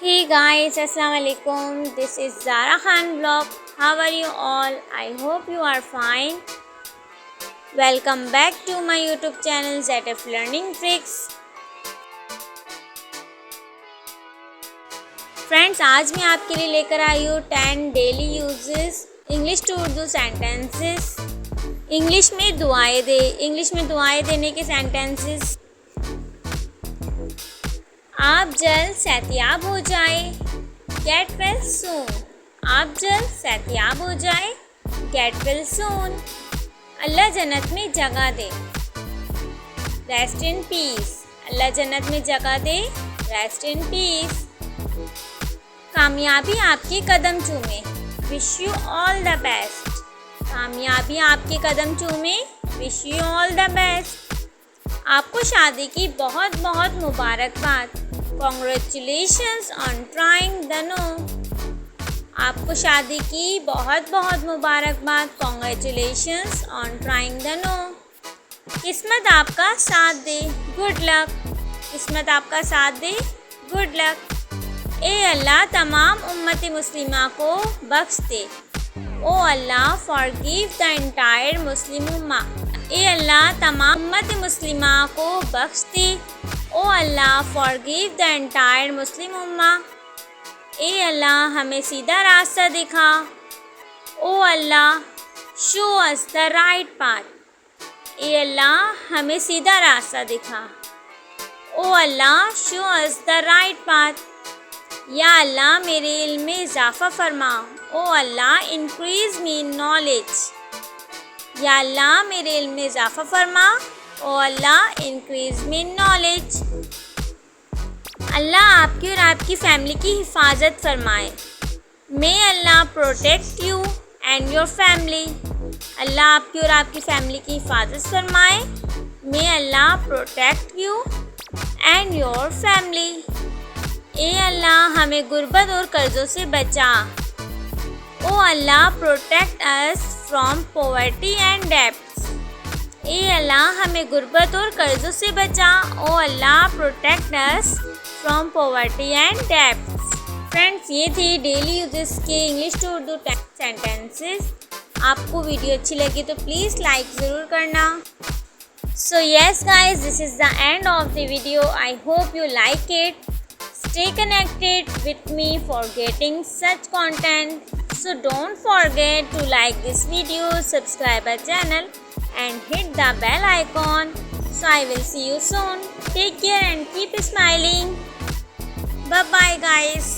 Hey guys, Assalamu alaikum. This is Zara Khan Vlog. How are you all? I hope you are fine. Welcome back to my YouTube channel ZF Learning Tricks. Friends, आज मैं आपके लिए लेकर आई हूँ 10 daily uses English to Urdu sentences. English में दुआएं देने के सेंटेंसेस। आप जल्द सेहतियाब हो जाए, गेट वेल सून। आप जल्द सेहतियाब हो जाए, गेट वेल सून। अल्लाह जन्नत में जगह दे, रेस्ट इन पीस। अल्लाह जन्नत में जगह दे, रेस्ट इन पीस। कामयाबी आपके कदम चूमे, wish you all the best. कामयाबी आपके कदम चूमे, wish you all the best. आपको शादी की बहुत बहुत मुबारकबाद, congratulations on trying the knot. आपको शादी की बहुत बहुत मुबारकबाद, congratulations on trying the knot. किस्मत आपका साथ दे, गुड लक। किस्मत आपका साथ दे, गुड लक। ए अल्लाह तमाम उम्मत मुस्लिमा को बख्श दे, O Allah forgive the entire Muslim ummah. ए अल्लाह तमाम उम्मत मुस्लिमा को बख्श दे, O Allah forgive the entire Muslim ummah. ए अल्लाह हमें सीधा रास्ता दिखा, O Allah show us the right path. ए अल्लाह हमें सीधा रास्ता दिखा, O Allah show us the right path. या अल्लाह मेरे इल्म में इजाफ़ा फरमा, ओ अल्लाह इंक्रीज़ मी नॉलेज। या अल्लाह मेरे इल्म में इजाफ़ा फरमा, ओ अल्लाह इंक्रीज़ मी नॉलेज। अल्लाह आपकी और आपकी फैमिली की हिफाजत फरमाए, may Allah protect you and your family. अल्लाह आपकी और आपकी फैमिली की हिफाजत फरमाए, may Allah protect you and your family. ए अल्लाह हमें गुर्बत और कर्ज़ों से बचा, O Allah protect us from poverty and debts. ए अल्लाह हमें गुर्बत और कर्ज़ों से बचा, O Allah protect us from poverty and debts. Friends, ये थी डेली यूजेस के इंग्लिश टू उर्दू सेंटेंसेस। आपको वीडियो अच्छी लगी तो प्लीज़ लाइक ज़रूर करना। So yes guys, this is the end of the video. I hope you like it. Stay connected with me for getting such content. So don't forget to like this video, subscribe our channel and hit the bell icon. So I will see you soon. Take care and keep smiling. Bye bye guys.